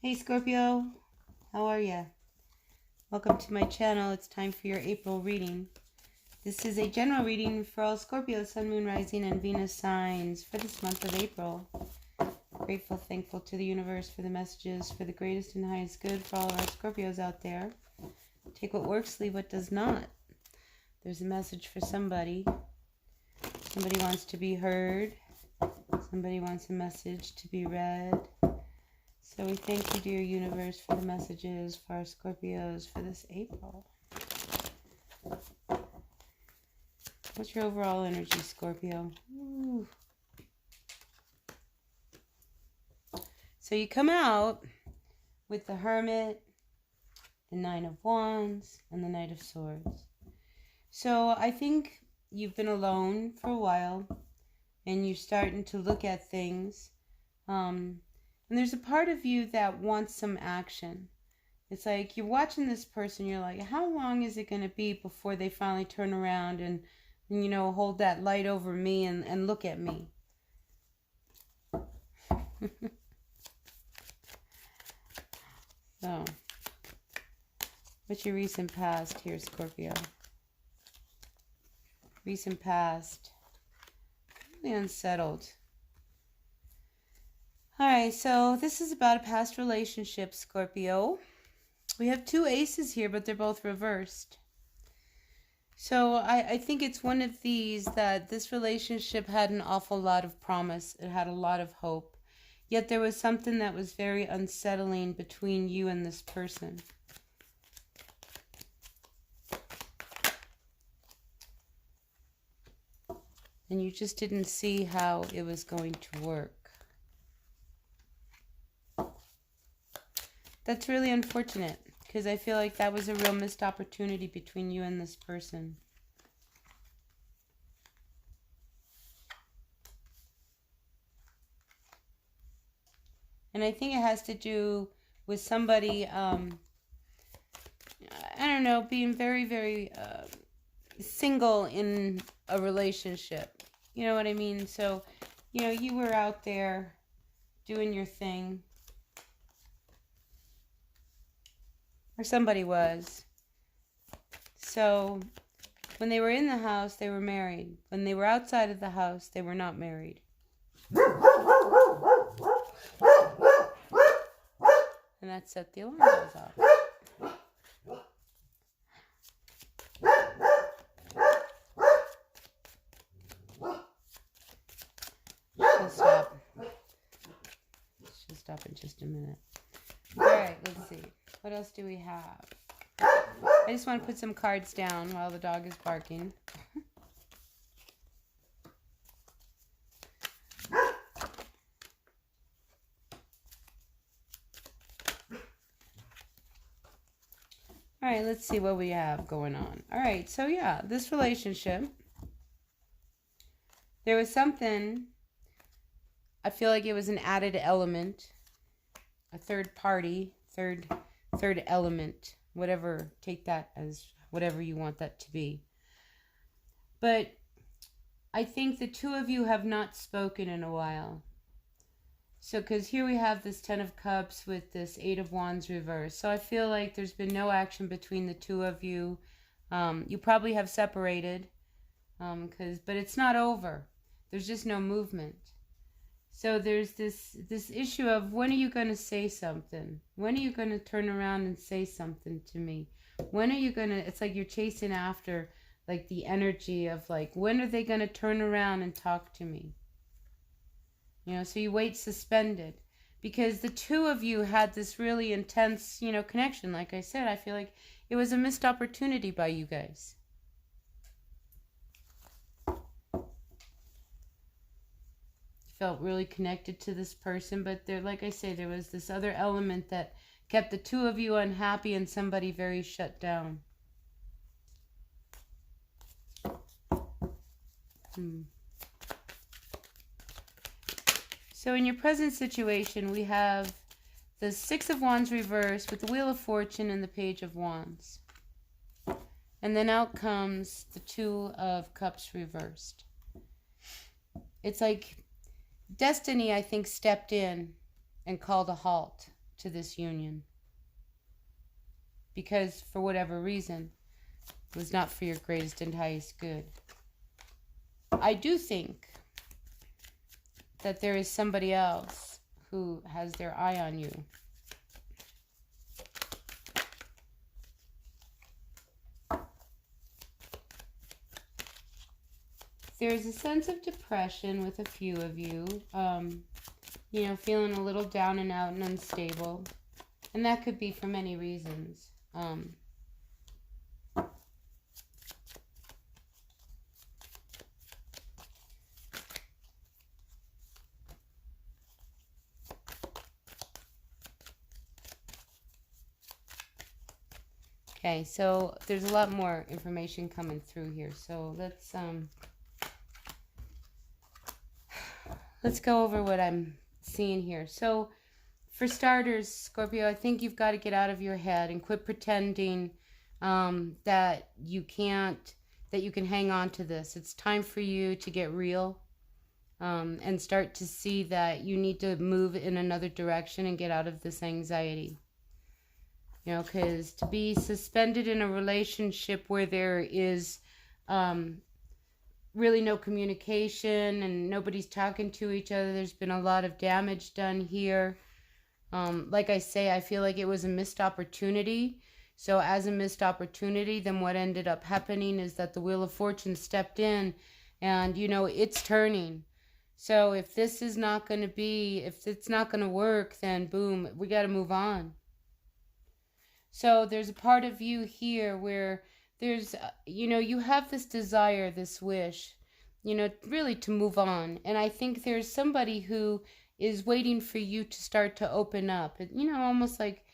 Hey Scorpio, how are ya? Welcome to my channel. It's time for your April reading. This is a general reading for all Scorpio, Sun, Moon, Rising, and Venus signs for this month of April. Grateful, thankful to the universe for the messages, for the greatest and highest good for all of our Scorpios out there. Take what works, leave what does not. There's a message for somebody. Somebody wants to be heard. Somebody wants a message to be read. So we thank you, dear universe, for the messages for our Scorpios for this April. What's your overall energy, Scorpio? Ooh. So you come out with the Hermit, the Nine of Wands, and the Knight of Swords. So I think you've been alone for a while, and you're starting to look at things. And there's a part of you that wants some action. It's like you're watching this person, you're like, how long is it going to be before they finally turn around and you know, hold that light over me and look at me? So, what's your recent past here, Scorpio? Recent past. Really unsettled. Alright, so this is about a past relationship, Scorpio. We have two aces here, but they're both reversed. So I think it's one of these that this relationship had an awful lot of promise. It had a lot of hope. Yet there was something that was very unsettling between you and this person. And you just didn't see how it was going to work. That's really unfortunate, because I feel like that was a real missed opportunity between you and this person. And I think it has to do with somebody, I don't know, being very, very single in a relationship. You know what I mean? So, you know, you were out there doing your thing. Or somebody was. So, when they were in the house, they were married. When they were outside of the house, they were not married. And that set the alarm bells off. She'll stop. She'll stop in just a minute. Alright, let's see. What else do we have? I just want to put some cards down while the dog is barking. Alright, let's see what we have going on. Alright, so yeah, this relationship, there was something, I feel like it was an added element, a third party, third element, whatever, take that as whatever you want that to be. But I think the two of you have not spoken in a while. So, because here we have this Ten of Cups with this Eight of Wands reversed. So I feel like there's been no action between the two of you. You probably have separated, but it's not over. There's just no movement. So there's this issue of, when are you going to say something? When are you going to turn around and say something to me? When are you going to, it's like you're chasing after like the energy of like, when are they going to turn around and talk to me? You know, so you wait suspended. Because the two of you had this really intense, you know, connection. Like I said, I feel like it was a missed opportunity by you guys. Felt really connected to this person, but there, like I say, there was this other element that kept the two of you unhappy and somebody very shut down. So in your present situation, we have the Six of Wands reversed with the Wheel of Fortune and the Page of Wands. And then out comes the Two of Cups reversed. It's like Destiny, I think, stepped in and called a halt. to this union. Because for whatever reason, it was not for your greatest and highest good. I do think that there is somebody else who has their eye on you. There's a sense of depression with a few of you, you know, feeling a little down and out and unstable. And that could be for many reasons. Okay, so there's a lot more information coming through here. So let's go over what I'm seeing here. So for starters, Scorpio, I think you've got to get out of your head and quit pretending that you can hang on to this. It's time for you to get real and start to see that you need to move in another direction and get out of this anxiety. You know, because to be suspended in a relationship where there is really no communication and nobody's talking to each other, there's been a lot of damage done here. Like I say, I feel like it was a missed opportunity. So as a missed opportunity, then what ended up happening is that the Wheel of Fortune stepped in and, you know, it's turning. So if this is not going to be, if it's not going to work, then boom, we got to move on. So there's a part of you here where there's, you know, you have this desire, this wish, you know, really to move on. And I think there's somebody who is waiting for you to start to open up. You know, almost like,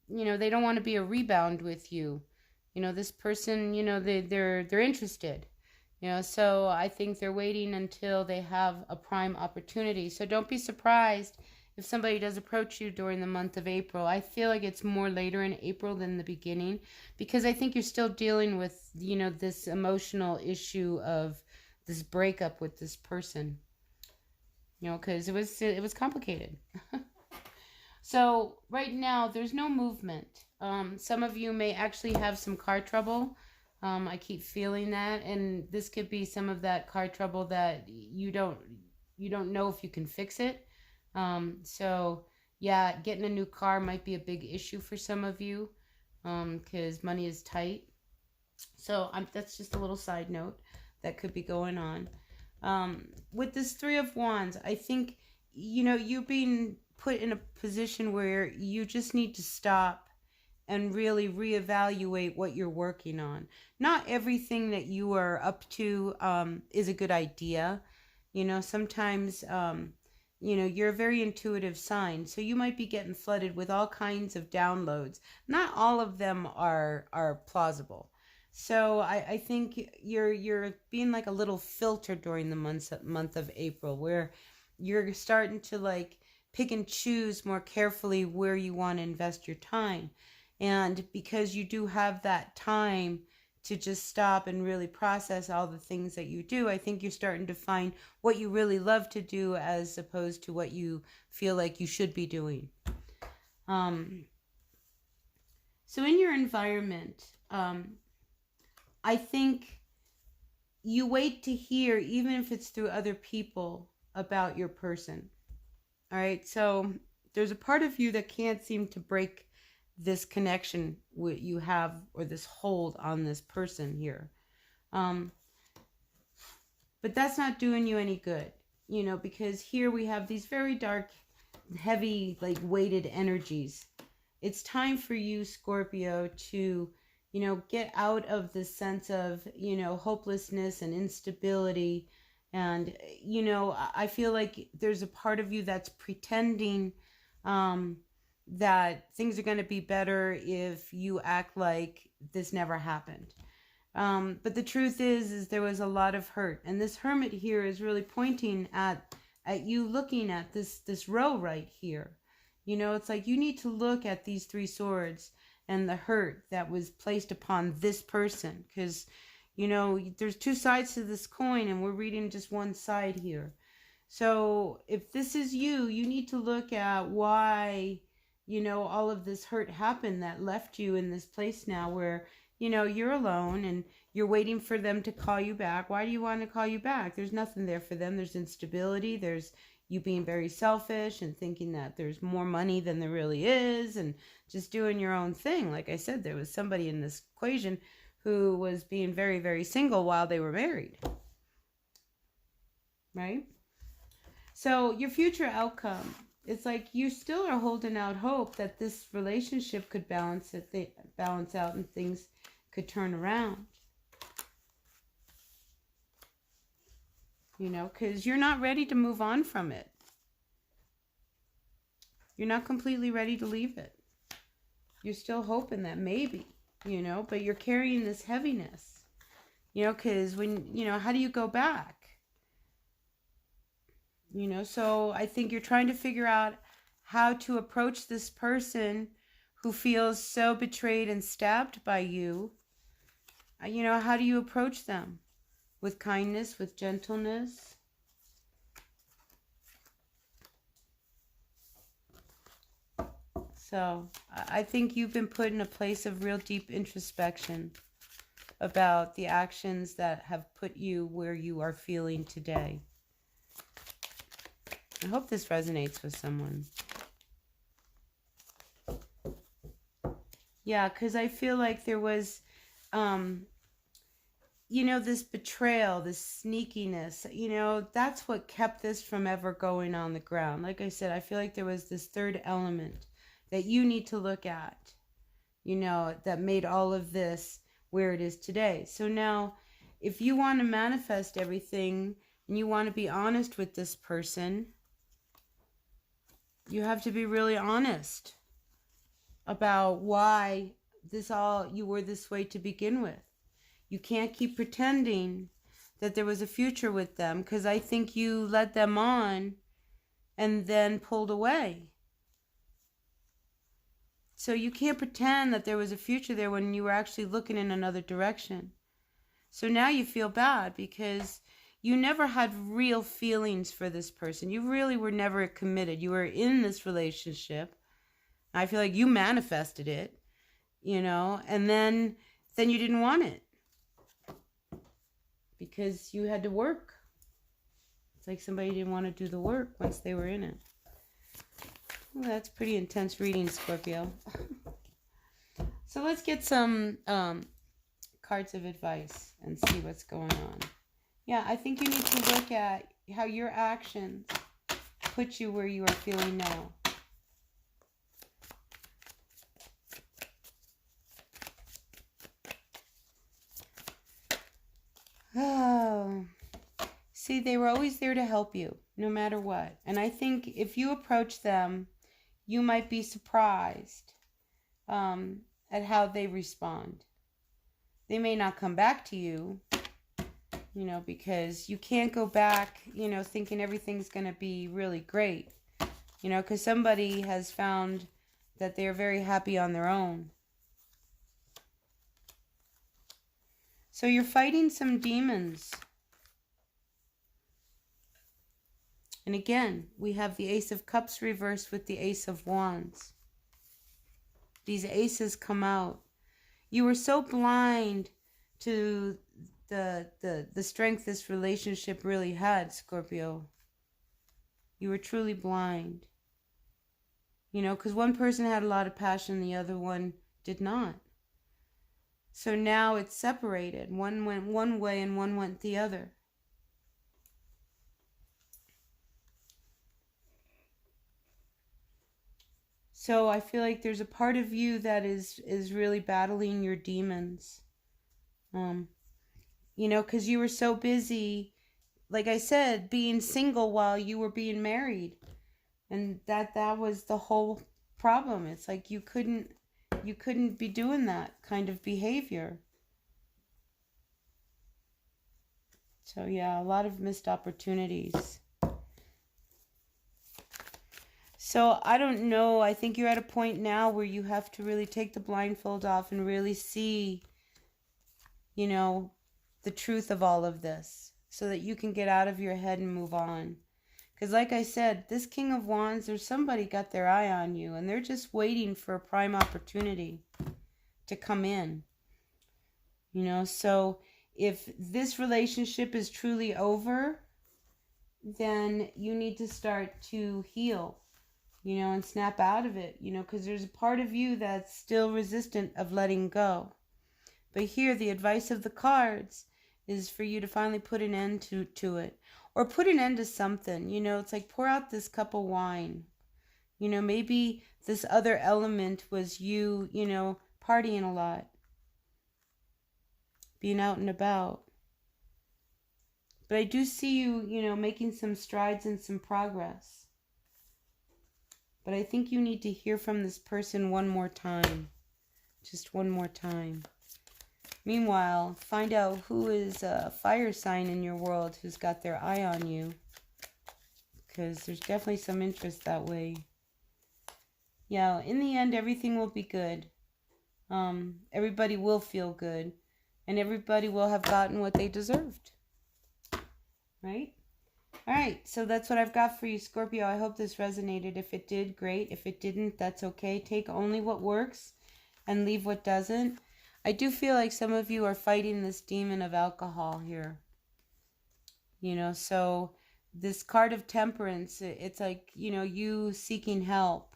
you know, they don't want to be a rebound with you. You know, this person, you know, they're interested. You know, so I think they're waiting until they have a prime opportunity. So don't be surprised if somebody does approach you during the month of April. I feel like it's more later in April than the beginning, because I think you're still dealing with, you know, this emotional issue of this breakup with this person. You know, because it was complicated. So right now there's no movement. Some of you may actually have some car trouble. I keep feeling that, and this could be some of that car trouble that you don't know if you can fix it. So yeah, getting a new car might be a big issue for some of you, because money is tight. So that's just a little side note that could be going on. With this Three of Wands, I think, you know, you're being put in a position where you just need to stop and really reevaluate what you're working on. Not everything that you are up to is a good idea. You know, sometimes you know, you're a very intuitive sign, so you might be getting flooded with all kinds of downloads. Not all of them are plausible. So I think you're being like a little filter during the month of April, where you're starting to like pick and choose more carefully where you want to invest your time. And because you do have that time to just stop and really process all the things that you do, I think you're starting to find what you really love to do as opposed to what you feel like you should be doing. So in your environment, I think you wait to hear, even if it's through other people, about your person. All right, so there's a part of you that can't seem to break this connection you have, or this hold on this person here. But that's not doing you any good, you know, because here we have these very dark, heavy, like weighted energies. It's time for you, Scorpio, to, you know, get out of this sense of, you know, hopelessness and instability. And, you know, I feel like there's a part of you that's pretending that things are going to be better if you act like this never happened. But the truth is there was a lot of hurt. And this Hermit here is really pointing at you looking at this row right here. You know, it's like you need to look at these three swords and the hurt that was placed upon this person. Because, you know, there's two sides to this coin and we're reading just one side here. So if this is you, you need to look at why you know, all of this hurt happened that left you in this place now where, you know, you're alone and you're waiting for them to call you back. Why do you want to call you back? There's nothing there for them. There's instability. There's you being very selfish and thinking that there's more money than there really is and just doing your own thing. Like I said, there was somebody in this equation who was being very, very single while they were married. Right? So your future outcome, it's like you still are holding out hope that this relationship could balance out and things could turn around. You know, because you're not ready to move on from it. You're not completely ready to leave it. You're still hoping that maybe, you know, but you're carrying this heaviness, you know, because when, you know, how do you go back? You know, so I think you're trying to figure out how to approach this person who feels so betrayed and stabbed by you. You know, how do you approach them? With kindness, with gentleness. So I think you've been put in a place of real deep introspection about the actions that have put you where you are feeling today. I hope this resonates with someone. Yeah, because I feel like there was, you know, this betrayal, this sneakiness, you know, that's what kept this from ever going on the ground. Like I said, I feel like there was this third element that you need to look at, you know, that made all of this where it is today. So now, if you want to manifest everything and you want to be honest with this person, you have to be really honest about why you were this way to begin with. You can't keep pretending that there was a future with them, because I think you led them on and then pulled away. So you can't pretend that there was a future there when you were actually looking in another direction. So now you feel bad because you never had real feelings for this person. You really were never committed. You were in this relationship. I feel like you manifested it, you know, and then you didn't want it because you had to work. It's like somebody didn't want to do the work once they were in it. Well, that's pretty intense reading, Scorpio. So let's get some cards of advice and see what's going on. Yeah, I think you need to look at how your actions put you where you are feeling now. Oh, see, they were always there to help you, no matter what. And I think if you approach them, you might be surprised at how they respond. They may not come back to you, you know, because you can't go back, you know, thinking everything's going to be really great, you know, because somebody has found that they're very happy on their own. So you're fighting some demons. And again, we have the Ace of Cups reversed with the Ace of Wands. These aces come out. You were so blind to the strength this relationship really had, Scorpio. You were truly blind. You know, because one person had a lot of passion, the other one did not. So now it's separated. One went one way and one went the other. So I feel like there's a part of you that is really battling your demons. You know, because you were so busy, like I said, being single while you were being married. And that was the whole problem. It's like you couldn't be doing that kind of behavior. So yeah, a lot of missed opportunities. So I don't know, I think you're at a point now where you have to really take the blindfold off and really see, you know, the truth of all of this so that you can get out of your head and move on. Because like I said, this King of Wands, there's somebody got their eye on you, and they're just waiting for a prime opportunity to come in. You know, so if this relationship is truly over, then you need to start to heal, you know, and snap out of it, you know, because there's a part of you that's still resistant of letting go. But here, the advice of the cards is for you to finally put an end to it, or put an end to something. You know, it's like pour out this cup of wine. You know, maybe this other element was you, you know, partying a lot, being out and about. But I do see you, you know, making some strides and some progress. But I think you need to hear from this person one more time. Just one more time. Meanwhile, find out who is a fire sign in your world who's got their eye on you. Because there's definitely some interest that way. Yeah, in the end, everything will be good. Everybody will feel good. And everybody will have gotten what they deserved. Right? Alright, so that's what I've got for you, Scorpio. I hope this resonated. If it did, great. If it didn't, that's okay. Take only what works and leave what doesn't. I do feel like some of you are fighting this demon of alcohol here. You know, so this card of temperance, it's like, you know, you seeking help.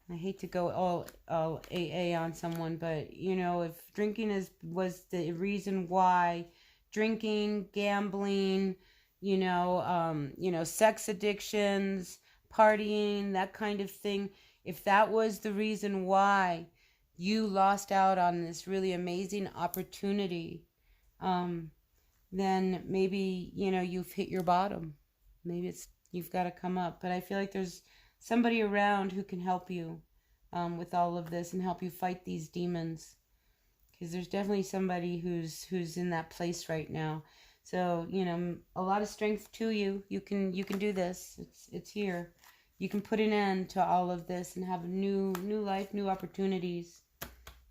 I hate to go all AA on someone, but, you know, if drinking was the reason why, drinking, gambling, you know, sex addictions, partying, that kind of thing, if that was the reason why you lost out on this really amazing opportunity, then maybe, you know, you've hit your bottom. Maybe you've got to come up. But I feel like there's somebody around who can help you with all of this and help you fight these demons. Because there's definitely somebody who's in that place right now. So, you know, a lot of strength to you. You can do this. It's here. You can put an end to all of this and have a new life, new opportunities.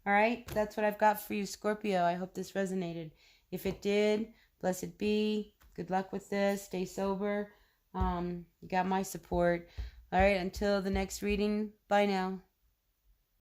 All right, that's what I've got for you, Scorpio. I hope this resonated. If it did, blessed be. Good luck with this. Stay sober. You got my support. All right, until the next reading, bye now.